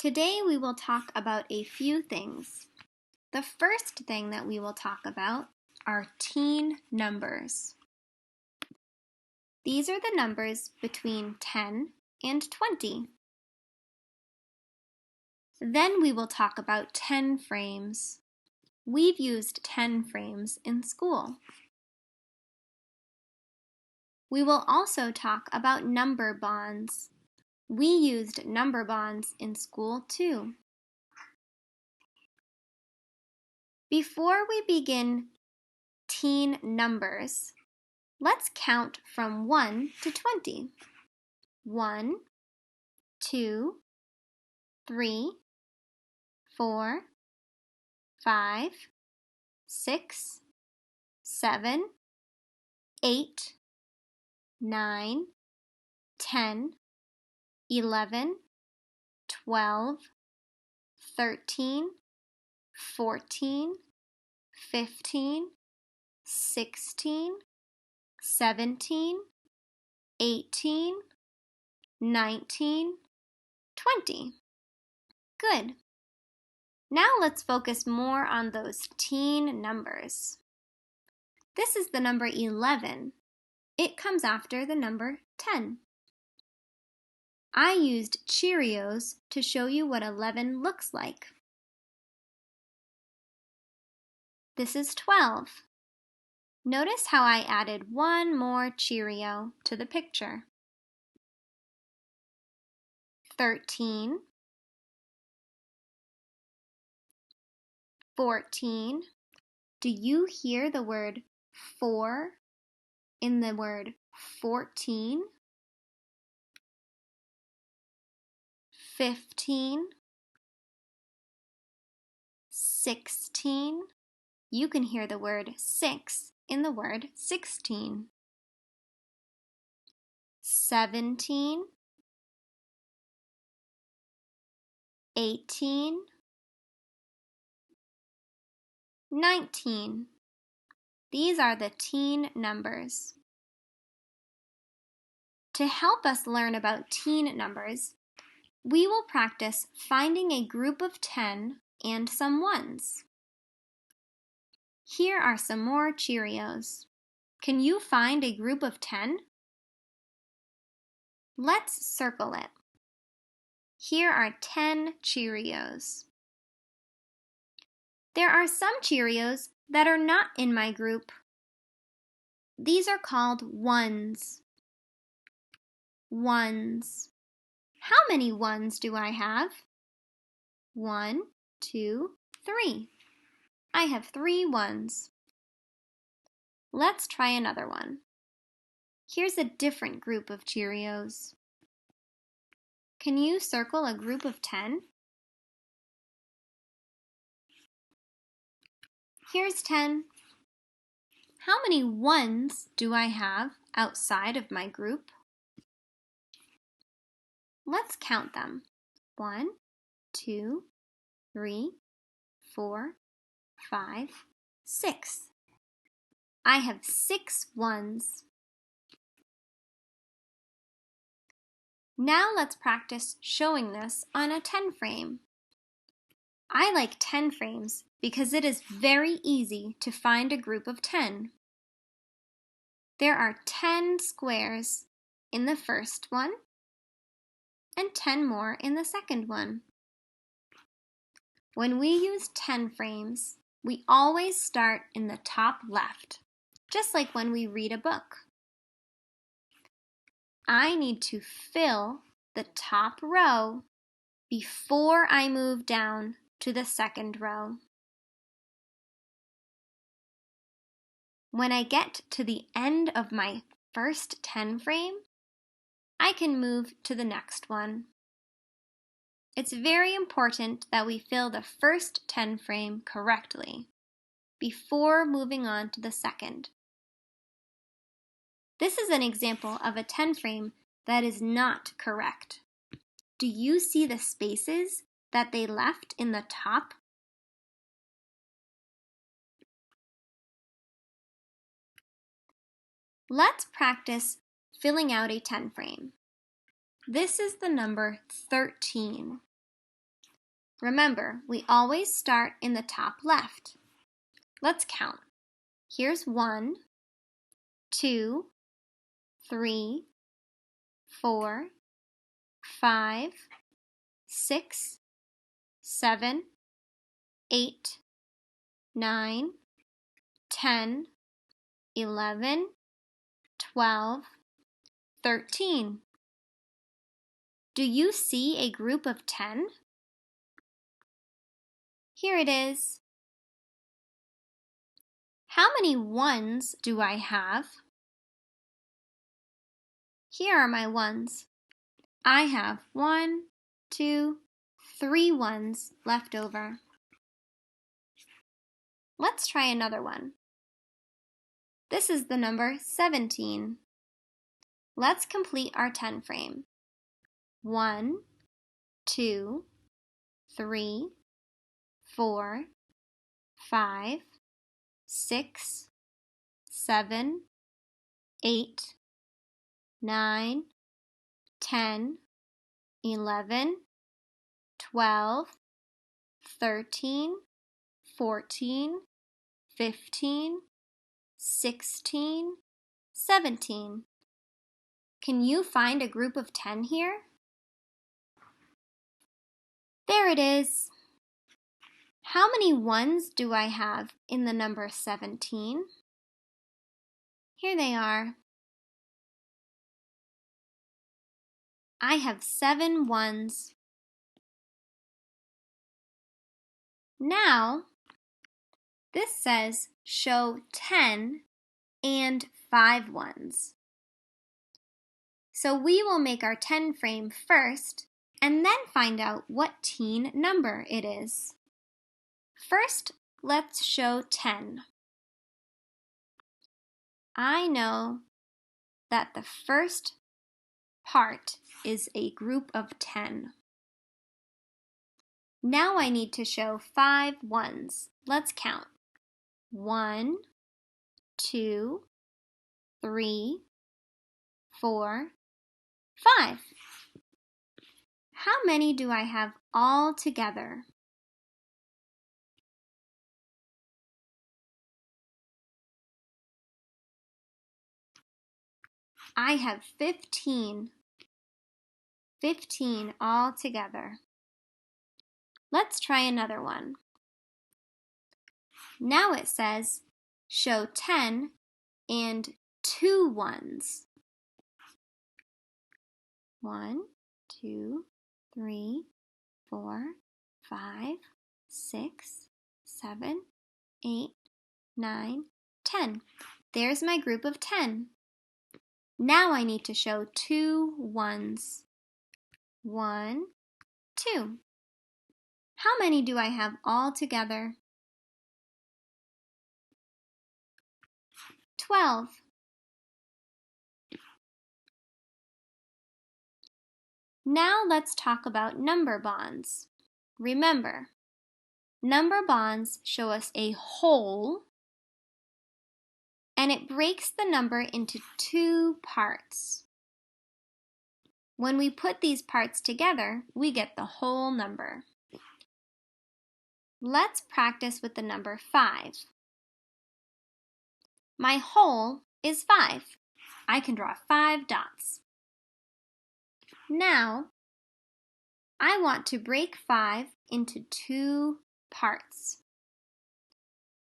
Today we will talk about a few things. The first thing that we will talk about are teen numbers. These are the numbers between 10 and 20. Then we will talk about 10 frames. We've used 10 frames in school. We will also talk about number bonds. We used number bonds in school too. Before we begin teen numbers, let's count from 1 to 20. 1, 2, 3, 4, 5, 6, 7, 8, 9, 10, 11, 12, 13, 14, 15, 16, 17, 18, 19, 20. Good. Now let's focus more on those teen numbers. This is the number 11. It comes after the number 10. I used Cheerios to show you what 11 looks like. This is 12. Notice how I added one more Cheerio to the picture. 13, 14. Do you hear the word 4 in the word 14? 15, 16. You can hear the word 6 in the word 16. 17, 18, 19. These are the teen numbers. To help us learn about teen numbers, we will practice finding a group of 10 and some ones. Here are some more Cheerios. Can you find a group of 10? Let's circle it. Here are 10 Cheerios. There are some Cheerios that are not in my group. These are called ones. Ones. How many ones do I have? 1, 2, 3. I have 3 ones. Let's try another one. Here's a different group of Cheerios. Can you circle a group of 10? Here's 10. How many ones do I have outside of my group? Let's count them. 1, 2, 3, 4, 5, 6. I have 6 ones. Now let's practice showing this on a 10 frame. I like 10 frames because it is very easy to find a group of 10. There are 10 squares in the first one and 10 more in the second one. When we use 10 frames, we always start in the top left, just like when we read a book. I need to fill the top row before I move down to the second row. When I get to the end of my first 10 frame, I can move to the next one. It's very important that we fill the first 10 frame correctly before moving on to the second. This is an example of a 10 frame that is not correct. Do you see the spaces that they left in the top? Let's practice filling out a 10 frame. This is the number 13. Remember, we always start in the top left. Let's count. Here's 1, 2, 3, 4, 5, 6, 7, 8, 9, 10, 11, 12, 13. Do you see a group of 10? Here it is. How many ones do I have? Here are my ones. I have 1, 2, 3 ones left over. Let's try another one. This is the number 17. Let's complete our 10 frame. 1, 2, 3, 4, 5, 6, 7, 8, 9, 10, 11, 12, 13, 14, 15, 16, 17. Can you find a group of 10 here? There it is. How many ones do I have in the number 17? Here they are. I have 7 ones. Now, this says show 10 and 5 ones. So we will make our 10 frame first and then find out what teen number it is. First, let's show 10. I know that the first part is a group of 10. Now I need to show 5 ones. Let's count. 1, 2, 3, 4, 5. How many do I have all together? I have 15. 15 all together. Let's try another one. Now it says show 10 and 2 ones. 1, 2, 3, 4, 5, 6, 7, 8, 9, 10. There's my group of 10. Now I need to show 2 ones. 1, 2. How many do I have all together? 12. Now let's talk about number bonds. Remember, number bonds show us a whole, and it breaks the number into 2 parts. When we put these parts together, we get the whole number. Let's practice with the number 5. My whole is 5. I can draw 5 dots. Now, I want to break 5 into 2 parts.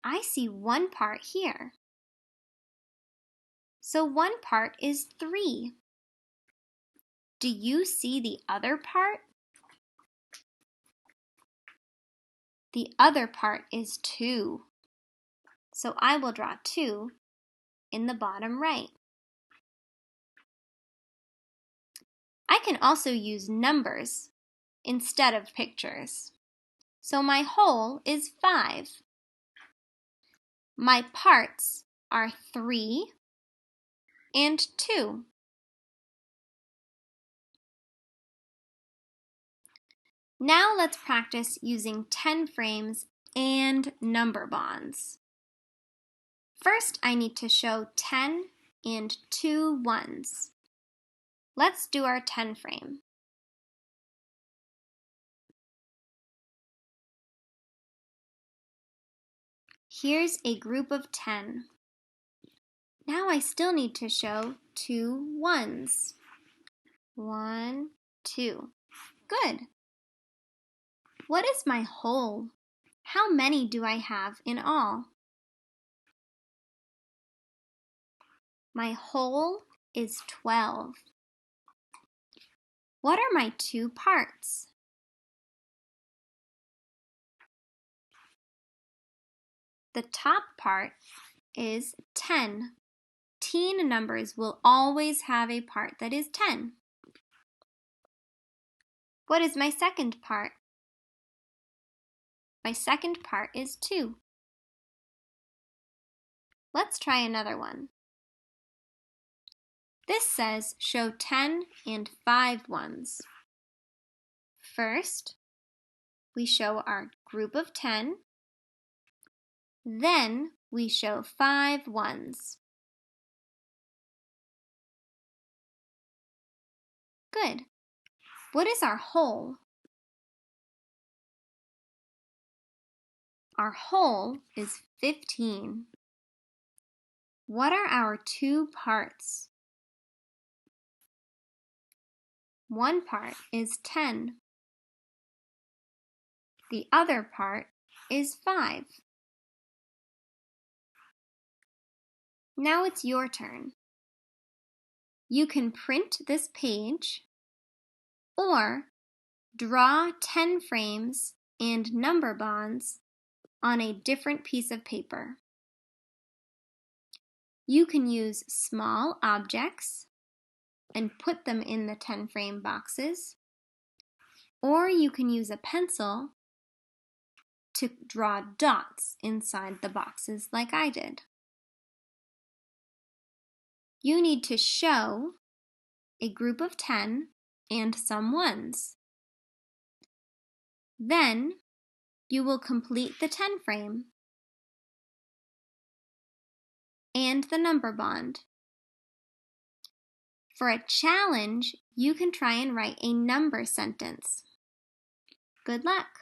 I see one part here. So one part is 3. Do you see the other part? The other part is 2. So I will draw 2 in the bottom right. I can also use numbers instead of pictures. So my whole is 5. My parts are 3 and 2. Now let's practice using 10 frames and number bonds. First, I need to show 10 and 2 ones. Let's do our 10 frame. Here's a group of 10. Now I still need to show 2 ones. 1, 2. Good. What is my whole? How many do I have in all? My whole is 12. What are my 2 parts? The top part is 10. Teen numbers will always have a part that is 10. What is my second part? My second part is 2. Let's try another one. This says show 10 and 5 ones. First, we show our group of 10. Then we show 5 ones. Good. What is our whole? Our whole is 15. What are our 2 parts? One part is 10. The other part is 5. Now it's your turn. You can print this page or draw 10 frames and number bonds on a different piece of paper. You can use small objects and put them in the 10 frame boxes, or you can use a pencil to draw dots inside the boxes like I did. You need to show a group of 10 and some ones. Then you will complete the 10 frame and the number bond. For a challenge, you can try and write a number sentence. Good luck!